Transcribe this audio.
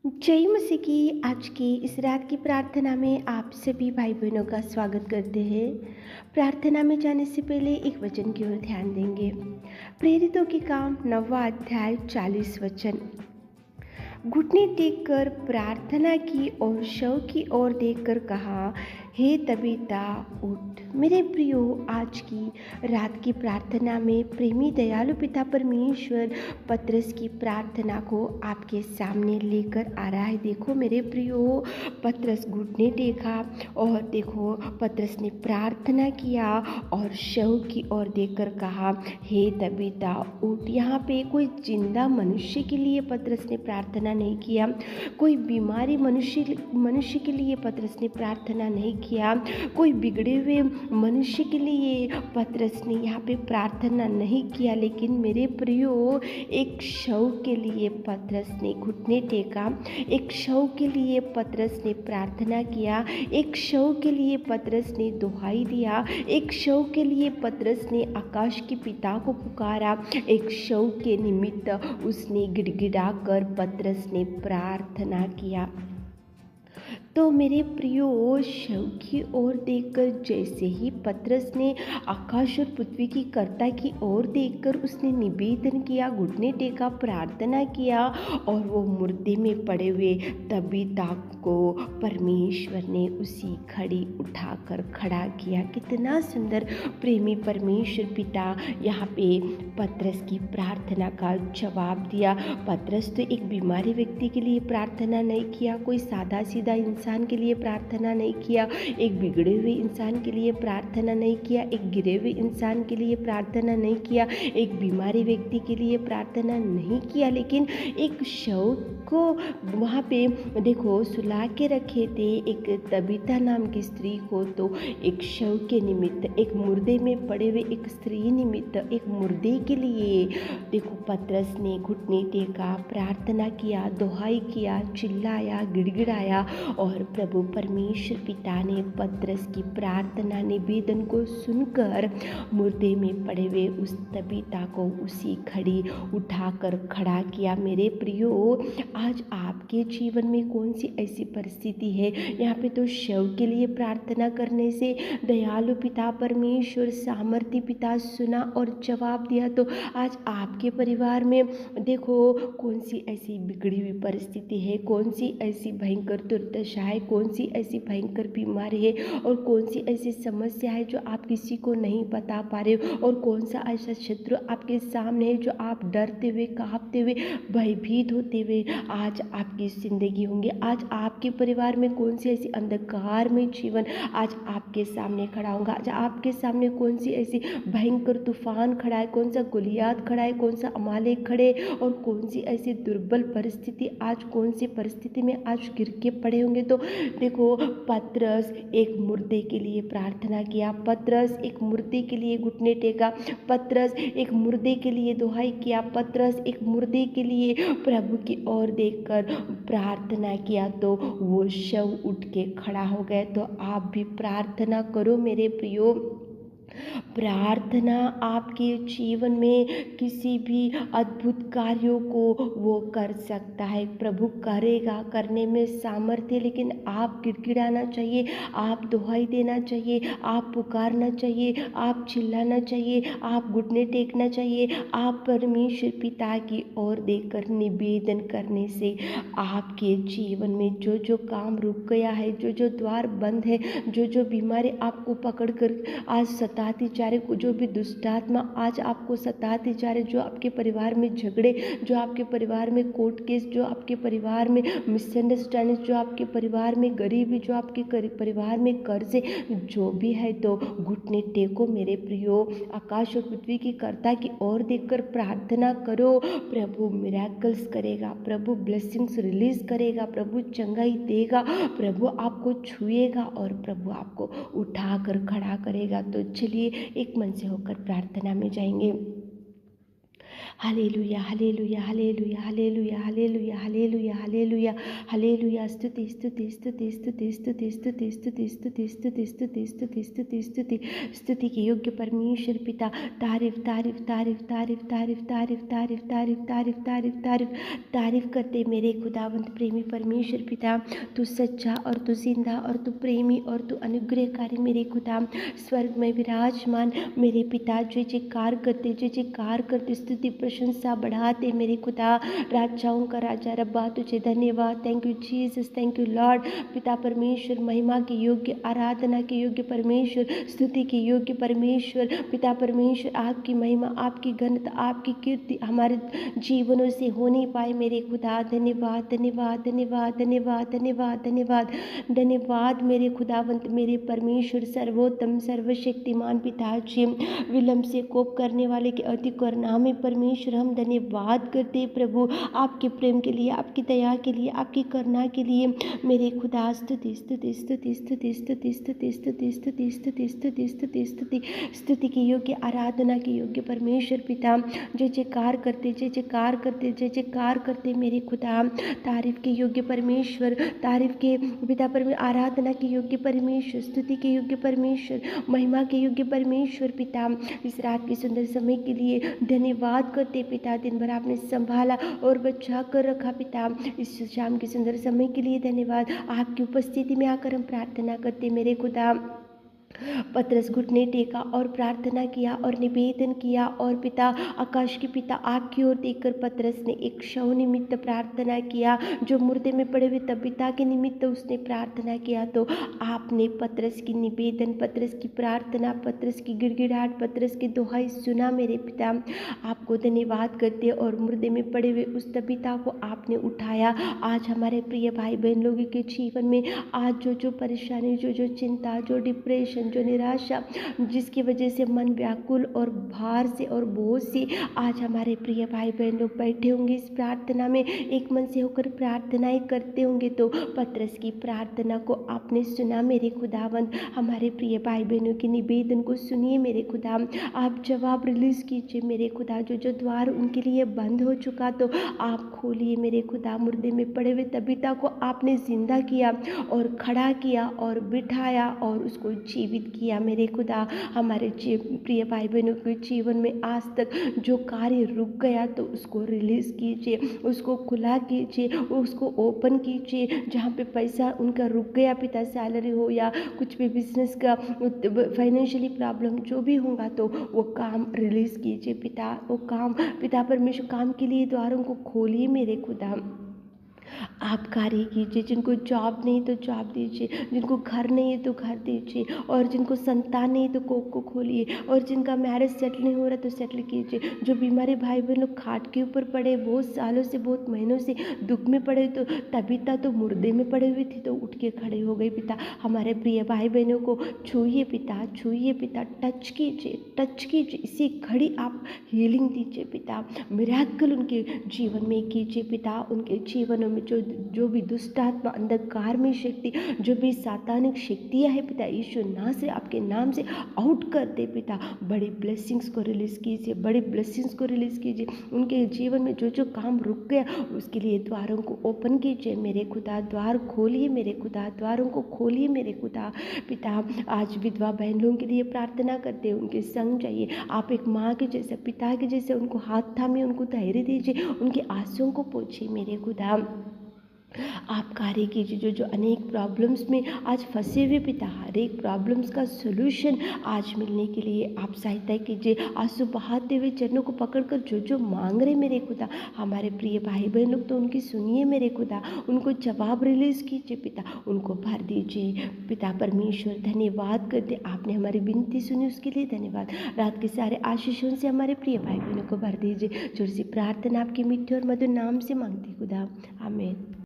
जय मसीह की आज की इस रात की प्रार्थना में आप सभी भाई बहनों का स्वागत करते हैं। प्रार्थना में जाने से पहले एक वचन की ओर ध्यान देंगे। प्रेरितों के काम 9वां अध्याय 40 वचन। घुटने टेक कर प्रार्थना की और शव की ओर देखकर कहा, हे तबीता उठ। मेरे प्रियो, आज की रात की प्रार्थना में प्रेमी दयालु पिता परमेश्वर पतरस की प्रार्थना को आपके सामने लेकर आ रहा है। देखो मेरे प्रियो, पतरस घुटने टेका और देखो पतरस ने प्रार्थना किया और शव की ओर देखकर कहा, हे तबीता उठ। यहाँ पे कोई जिंदा मनुष्य के लिए पतरस ने प्रार्थना नहीं किया, कोई बीमारी मनुष्य के लिए पतरस ने प्रार्थना नहीं किया, कोई बिगड़े हुए मनुष्य के लिए पतरस ने यहाँ पे प्रार्थना नहीं किया, लेकिन मेरे प्रियो एक शव के लिए पतरस ने घुटने टेका, एक शव के लिए पतरस ने प्रार्थना किया, एक शव के लिए पतरस ने दुहाई दिया, एक शव के लिए पतरस ने आकाश के पिता को पुकारा, एक शव के निमित्त उसने गिड़गिड़ा कर पतरस ने प्रार्थना किया। तो मेरे प्रियो, शव की ओर देखकर जैसे ही पतरस ने आकाश और पृथ्वी की कर्ता की ओर देखकर उसने निवेदन किया, घुटने टेका, प्रार्थना किया और वो मुर्दे में पड़े हुए तबीता को परमेश्वर ने उसी घड़ी उठाकर खड़ा किया। कितना सुंदर प्रेमी परमेश्वर पिता यहाँ पे पतरस की प्रार्थना का जवाब दिया। पतरस तो एक बीमारी व्यक्ति के लिए प्रार्थना नहीं किया, कोई सादा सीधा इंसान के लिए प्रार्थना नहीं किया, एक बिगड़े हुए इंसान के लिए प्रार्थना नहीं किया, एक गिरे हुए इंसान के लिए प्रार्थना नहीं किया, एक बीमारी व्यक्ति के लिए प्रार्थना नहीं किया, लेकिन एक शव को वहाँ पे देखो सुला के रखे थे, एक तबीता नाम की स्त्री को, तो एक शव के निमित्त, एक मुर्दे में पड़े हुए एक स्त्री निमित्त, एक मुर्दे के लिए देखो पतरस ने घुटने टेका, प्रार्थना किया, दुहाई किया, चिल्लाया, गिड़गिड़ाया और प्रभु परमेश्वर पिता ने पतरस की प्रार्थना निवेदन को सुनकर मुर्दे में पड़े हुए उस तबीता को उसी घड़ी उठाकर खड़ा किया। मेरे प्रियो, आज आपके जीवन में कौन सी ऐसी परिस्थिति है? यहाँ पे तो शव के लिए प्रार्थना करने से दयालु पिता परमेश्वर सामर्थी पिता सुना और जवाब दिया, तो आज आपके परिवार में देखो कौन सी ऐसी बिगड़ी हुई परिस्थिति है, कौन सी ऐसी भयंकर दुर्दशा है, कौन सी ऐसी भयंकर बीमारी है और कौन सी ऐसी समस्या है जो आप किसी को नहीं बता पा रहे हो, और कौन सा ऐसा शत्रु आपके सामने है जो आप डरते हुए, कांपते हुए, भयभीत होते हुए आज आपकी जिंदगी होंगे। आज आपके परिवार में कौन सी ऐसी अंधकार में जीवन आज आपके सामने खड़ा होगा। आज आपके सामने कौन सी ऐसी भयंकर तूफान खड़ा है, कौन सा गुलियात खड़ा है, कौन सा अमालेक खड़े और कौन सी ऐसी दुर्बल परिस्थिति, आज कौन सी परिस्थिति में आज गिर के पड़े होंगे। तो देखो पतरस एक मुर्दे के लिए प्रार्थना किया, पतरस एक मुर्दे के लिए घुटने टेका, पतरस एक मुर्दे के लिए दुहाई किया, पतरस एक मुर्दे के लिए प्रभु की ओर देखकर प्रार्थना किया, तो वो शव उठ के खड़ा हो गए। तो आप भी प्रार्थना करो मेरे प्रियो। प्रार्थना आपके जीवन में किसी भी अद्भुत कार्यों को वो कर सकता है, प्रभु करेगा, करने में सामर्थ्य, लेकिन आप गिड़गिड़ाना चाहिए, आप दुहाई देना चाहिए, आप पुकारना चाहिए, आप चिल्लाना चाहिए, आप घुटने टेकना चाहिए, आप परमेश्वर पिता की ओर देखकर निवेदन करने से आपके जीवन में जो जो काम रुक गया है, जो जो द्वार बंद है, जो जो बीमारी आपको पकड़ कर आज सताती जा रही, जो भी दुष्टात्मा आज आपको सताती जा रही, जो आपके परिवार में झगड़े, जो आपके परिवार में कोर्ट केस, जो आपके परिवार में मिसअंडरस्टैंडिंग, जो आपके परिवार में गरीबी, जो आपके परिवार में कर्जे, जो भी है, तो घुटने टेको मेरे प्रियो, आकाश और पृथ्वी की कर्ता की ओर देखकर प्रार्थना करो। प्रभु मिरेकल्स करेगा, प्रभु ब्लेसिंग्स रिलीज करेगा, प्रभु चंगाई देगा, प्रभु आपको छुएगा और प्रभु आपको उठाकर खड़ा करेगा। तो चलिए एक मन से होकर प्रार्थना में जाएंगे। Hallelujah, hallelujah, hallelujah, hallelujah, hallelujah, hallelujah, hallelujah, hallelujah. स्तुति, स्तुति, स्तुति, स्तुति, स्तुति, स्तुति, स्तुति, स्तुति, स्तुति, स्तुति, स्तुति, स्तुति, स्तुति, स्तुति के योग्य परमेश्वर पिता, तारीफ, तारीफ, तारीफ, तारीफ, तारीफ, तारीफ, तारीफ, तारीफ, तारीफ, तारीफ, तारीफ, तारीफ करते मेरे खुदावंत प्रेमी परमेश्वर पिता। तू सच्चा और तू जिंदा और तू प्रेमी और तू अनुग्रहकारी मेरे खुदा, स्वर्ग में विराजमान मेरे पिता। जय जयकार करते, जय जयकार करते, स्तुति प्रशंसा बढ़ाते मेरे खुदा, राजाओं का राजा रब्बा तुझे धन्यवाद। Thank you Jesus, thank you Lord. पिता परमेश्वर, महिमा के योग्य, आराधना के योग्य परमेश्वर, स्तुति के योग्य परमेश्वर, पिता परमेश्वर, आपकी महिमा, आपकी घनता, आपकी कीर्ति हमारे जीवनों से हो नहीं पाए मेरे खुदा। धन्यवाद, धन्यवाद, धन्यवाद, धन्यवाद, धन्यवाद, धन्यवाद, धन्यवाद मेरे खुदावंत, मेरे परमेश्वर, सर्वोत्तम सर्वशक्तिमान पिता जी। विलंब से कोप करने वाले के अति करुणामय परमेश्वर, हम धन्यवाद करते प्रभु आपके प्रेम के लिए, आपकी दया के लिए, आपकी करुणा के लिए मेरे खुदा। स्तुति, स्तुति, स्तुति, स्तुति, स्तुति, स्तुति, स्तुति, स्तुति, स्तुति, स्तुति, स्तुति, स्तुति, स्तुति के योग्य, आराधना के योग्य परमेश्वर पिता। जय जयकार करते, जय जयकार करते, जय जयकार करते मेरे खुदा। तारीफ के योग्य परमेश्वर, तारीफ के पिता परमेश्वर, आराधना के योग्य परमेश्वर, स्तुति के योग्य परमेश्वर, महिमा के योग्य परमेश्वर पिता। इस रात के सुंदर समय के लिए धन्यवाद करते पिता। दिन भर आपने संभाला और बचा कर रखा पिता। इस शाम के सुंदर समय के लिए धन्यवाद। आपकी उपस्थिति में आकर हम प्रार्थना करते मेरे खुदा। पतरस घुटने टेका और प्रार्थना किया और निवेदन किया, और पिता आकाश के पिता आपकी ओर देखकर पतरस ने एक शव निमित्त प्रार्थना किया, जो मुर्दे में पड़े हुए तबीता के निमित्त उसने प्रार्थना किया। तो आपने पतरस की निवेदन, पतरस की प्रार्थना, पतरस की गिड़गिड़ाहट, पतरस की दुहाई सुना मेरे पिता। आपको धन्यवाद करते और मुर्दे में पड़े हुए उस तबीता को आपने उठाया। आज हमारे प्रिय भाई बहन लोगों के जीवन में आज जो परेशानी, जो चिंता, जो डिप्रेशन, जो निराशा, जिसकी वजह से मन व्याकुल और भार से और बोझ से आज हमारे प्रिय भाई बहन लोग बैठे होंगे इस प्रार्थना में, एक मन से होकर प्रार्थनाएं करते होंगे। तो पतरस की प्रार्थना को आपने सुना मेरे खुदावंत। हमारे प्रिय भाई बहनों के निवेदन को सुनिए मेरे खुदा। आप जवाब रिलीज कीजिए मेरे खुदा। जो द्वार उनके लिए बंद हो चुका तो आप खोलिए मेरे खुदा। मुर्दे में पड़े हुए तबीता को आपने जिंदा किया और खड़ा किया और बिठाया और उसको जीवित किया मेरे खुदा। हमारे प्रिय भाई बहनों के जीवन में आज तक जो कार्य रुक गया तो उसको रिलीज कीजिए, उसको खुला कीजिए, उसको ओपन कीजिए। जहाँ पे पैसा उनका रुक गया पिता, सैलरी हो या कुछ भी बिजनेस का फाइनेंशियली प्रॉब्लम जो भी होगा तो वो काम रिलीज कीजिए पिता। वो काम पिता परमेश्वर, काम के लिए द्वारों को खोलिए मेरे खुदा। आप कार्य कीजिए। जिनको जॉब नहीं तो जॉब दीजिए, जिनको घर नहीं है तो घर दीजिए, और जिनको संतान नहीं तो कोख को खोलिए, और जिनका मैरिज सेटल नहीं हो रहा तो सेटल कीजिए। जो बीमारी भाई बहन लोग खाट के ऊपर पड़े, बहुत सालों से, बहुत महीनों से दुख में पड़े, तो तबीता तो मुर्दे में पड़े हुए थी तो उठ के खड़े हो गए पिता। हमारे प्रिय भाई बहनों को छूइए पिता, छूइए पिता, टच कीजिए, टच कीजिए। इसी घड़ी आप हीलिंग दीजिए पिता, मिरेकल उनके जीवन में कीजिए पिता। उनके जीवनों में जो भी दुष्ट आत्मा, अंधकार में शक्ति, जो भी सातानिक शक्तियां हैं पिता, यीशु नाम से, आपके नाम से आउट कर दे पिता। बड़ी ब्लेसिंग्स को रिलीज कीजिए, बड़ी ब्लेसिंग्स को रिलीज कीजिए। उनके जीवन में जो काम रुक गया उसके लिए द्वारों को ओपन कीजिए मेरे खुदा। द्वार खोलिए मेरे खुदा, द्वारों को खोलिए मेरे खुदा पिता। आज विधवा बहन लोगों के लिए प्रार्थना करते हैं, उनके संग जाइए। आप एक माँ के जैसे, पिता के जैसे उनको हाथ थामिए, उनको धैर्य दीजिए, उनके आंसुओं को पोंछिए मेरे खुदा। आप कार्य कीजिए। जो अनेक प्रॉब्लम्स में आज फंसे हुए पिता, हर एक प्रॉब्लम्स का सोल्यूशन आज मिलने के लिए आप सहायता कीजिए। आंसू बहाते हुए चरणों को पकड़कर जो मांग रहे मेरे खुदा, हमारे प्रिय भाई बहन लोग तो उनकी सुनिए मेरे खुदा। उनको जवाब रिलीज कीजिए पिता, उनको भर दीजिए पिता परमेश्वर। धन्यवाद करते, आपने हमारी विनती सुनी उसके लिए धन्यवाद। रात के सारे आशीषों से हमारे प्रिय भाई बहनों को भर दीजिए। छोटी सी प्रार्थना आपकी मीठे और मधुर नाम से मांगती खुदा, आमीन।